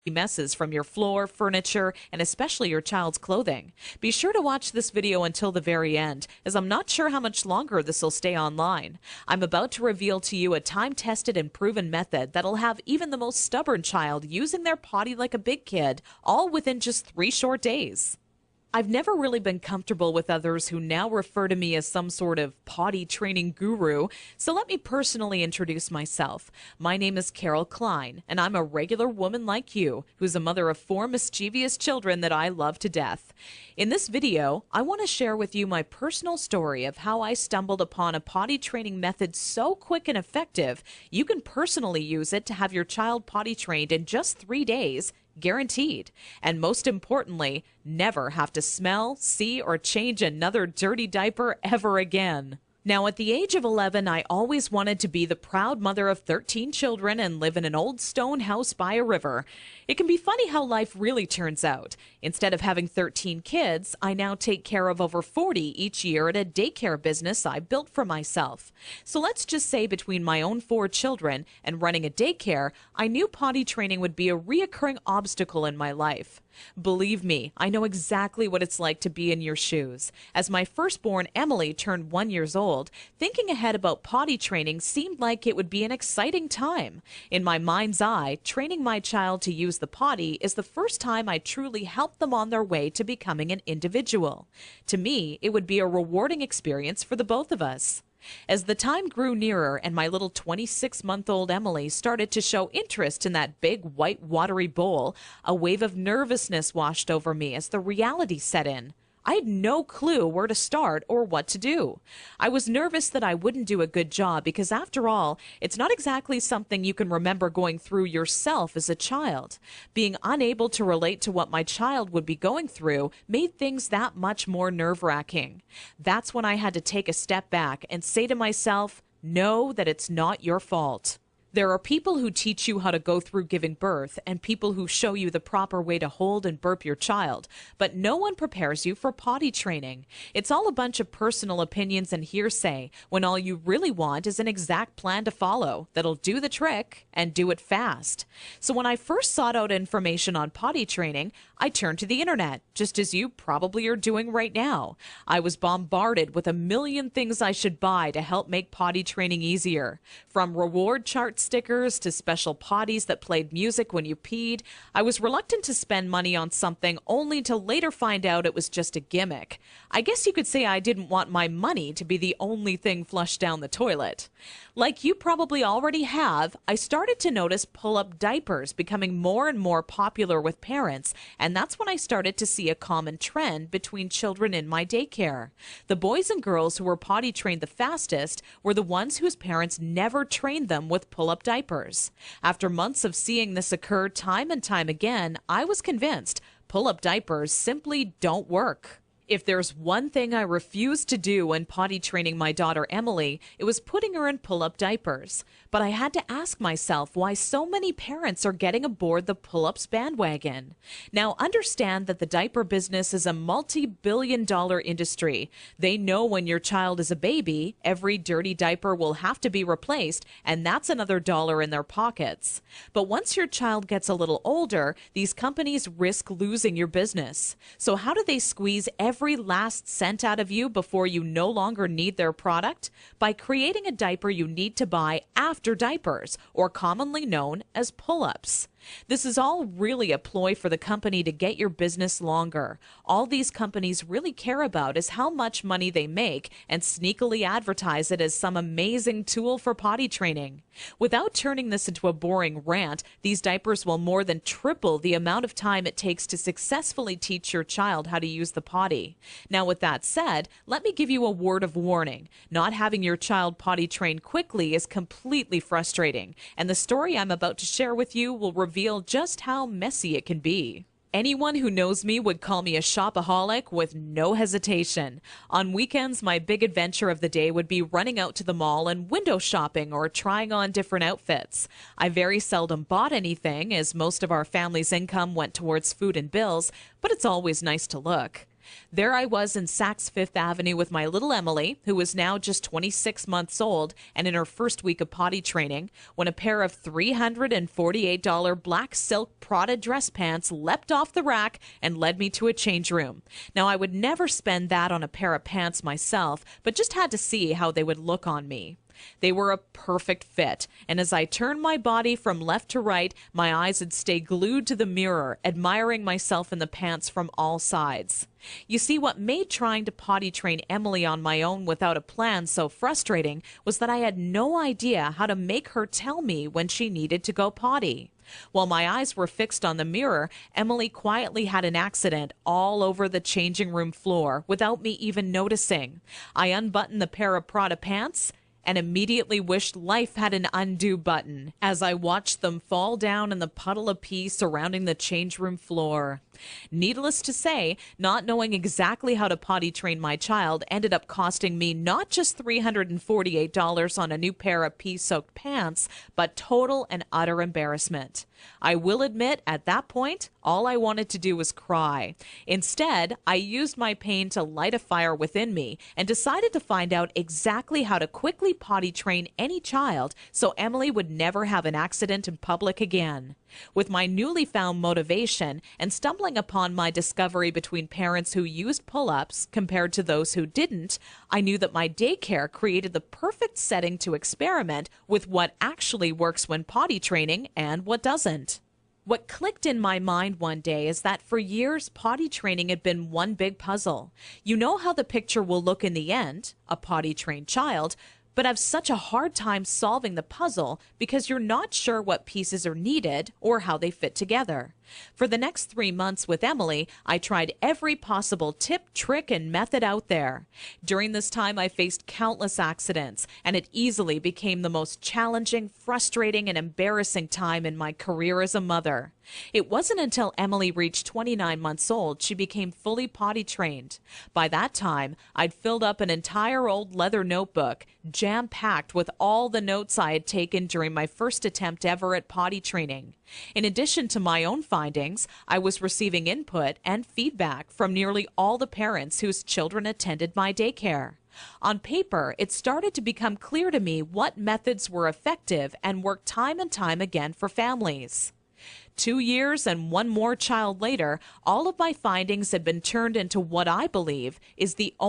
messes from your floor, furniture, and especially your child's clothing. Be sure to watch this video until the very end, as I'm not sure how much longer this will stay online. I'm about to reveal to you a time-tested and proven method that'll have even the most stubborn child using their potty like a big kid, all within just 3 short days. I've never really been comfortable with others who now refer to me as some sort of potty training guru, so let me personally introduce myself. My name is Carol Klein, and I'm a regular woman like you, who's a mother of 4 mischievous children that I love to death. In this video, I want to share with you my personal story of how I stumbled upon a potty training method so quick and effective, you can personally use it to have your child potty trained in just 3 days, guaranteed. And most importantly, never have to smell, see, or change another dirty diaper ever again. Now, at the age of 11, I always wanted to be the proud mother of 13 children and live in an old stone house by a river. It can be funny how life really turns out. Instead of having 13 kids, I now take care of over 40 each year at a daycare business I built for myself. So let's just say between my own 4 children and running a daycare, I knew potty training would be a reoccurring obstacle in my life. Believe me, I know exactly what it's like to be in your shoes. As my firstborn Emily turned 1 year old, thinking ahead about potty training seemed like it would be an exciting time. In my mind's eye, training my child to use the potty is the first time I truly helped them on their way to becoming an individual. To me, it would be a rewarding experience for the both of us. As the time grew nearer and my little 26-month-old Emily started to show interest in that big white watery bowl, a wave of nervousness washed over me as the reality set in. I had no clue where to start or what to do. I was nervous that I wouldn't do a good job because, after all, it's not exactly something you can remember going through yourself as a child. Being unable to relate to what my child would be going through made things that much more nerve-wracking. That's when I had to take a step back and say to myself, know that it's not your fault. There are people who teach you how to go through giving birth and people who show you the proper way to hold and burp your child, but no one prepares you for potty training. It's all a bunch of personal opinions and hearsay when all you really want is an exact plan to follow that'll do the trick and do it fast. So when I first sought out information on potty training, I turned to the internet, just as you probably are doing right now. I was bombarded with a million things I should buy to help make potty training easier. From reward chart stickers to special potties that played music when you peed, I was reluctant to spend money on something only to later find out it was just a gimmick. I guess you could say I didn't want my money to be the only thing flushed down the toilet. Like you probably already have, I started to notice pull-up diapers becoming more and more popular with parents, and that's when I started to see a common trend between children in my daycare. The boys and girls who were potty trained the fastest were the ones whose parents never trained them with pull-up diapers. After months of seeing this occur time and time again, I was convinced pull-up diapers simply don't work. If there's one thing I refused to do when potty training my daughter Emily, it was putting her in pull-up diapers. But I had to ask myself why so many parents are getting aboard the pull-ups bandwagon. Now, understand that the diaper business is a multi-billion-dollar industry. They know when your child is a baby, every dirty diaper will have to be replaced, and that's another dollar in their pockets. But once your child gets a little older, these companies risk losing your business. So how do they squeeze every last cent out of you before you no longer need their product? By creating a diaper you need to buy after diapers, or commonly known as pull-ups. This is all really a ploy for the company to get your business longer. All these companies really care about is how much money they make and sneakily advertise it as some amazing tool for potty training. Without turning this into a boring rant, these diapers will more than triple the amount of time it takes to successfully teach your child how to use the potty. Now, with that said, let me give you a word of warning. Not having your child potty trained quickly is completely frustrating, and the story I'm about to share with you will reveal just how messy it can be. Anyone who knows me would call me a shopaholic with no hesitation. On weekends, my big adventure of the day would be running out to the mall and window shopping or trying on different outfits. I very seldom bought anything, as most of our family's income went towards food and bills, but it's always nice to look. There I was in Saks Fifth Avenue with my little Emily, who was now just 26 months old and in her first week of potty training, when a pair of $348 black silk Prada dress pants leapt off the rack and led me to a change room. Now, I would never spend that on a pair of pants myself, but just had to see how they would look on me. They were a perfect fit, and as I turned my body from left to right, my eyes would stay glued to the mirror, admiring myself in the pants from all sides. You see, what made trying to potty train Emily on my own without a plan so frustrating was that I had no idea how to make her tell me when she needed to go potty. While my eyes were fixed on the mirror, Emily quietly had an accident all over the changing room floor without me even noticing. I unbuttoned the pair of Prada pants and immediately wished life had an undo button as I watched them fall down in the puddle of pee surrounding the change room floor. Needless to say, not knowing exactly how to potty train my child ended up costing me not just $348 on a new pair of pee-soaked pants, but total and utter embarrassment. I will admit, at that point, all I wanted to do was cry. Instead, I used my pain to light a fire within me and decided to find out exactly how to quickly potty train any child so Emily would never have an accident in public again. With my newly found motivation and stumbling upon my discovery between parents who used pull-ups compared to those who didn't, I knew that my daycare created the perfect setting to experiment with what actually works when potty training and what doesn't. What clicked in my mind one day is that for years, potty training had been one big puzzle. You know how the picture will look in the end, a potty-trained child, but have such a hard time solving the puzzle because you're not sure what pieces are needed or how they fit together. For the next 3 months with Emily, I tried every possible tip, trick, and method out there. During this time, I faced countless accidents, and it easily became the most challenging, frustrating, and embarrassing time in my career as a mother. It wasn't until Emily reached 29 months old she became fully potty trained. By that time, I'd filled up an entire old leather notebook, jam-packed with all the notes I had taken during my first attempt ever at potty training. In addition to my own findings, I was receiving input and feedback from nearly all the parents whose children attended my daycare. On paper, it started to become clear to me what methods were effective and worked time and time again for families. 2 years and one more child later, all of my findings had been turned into what I believe is the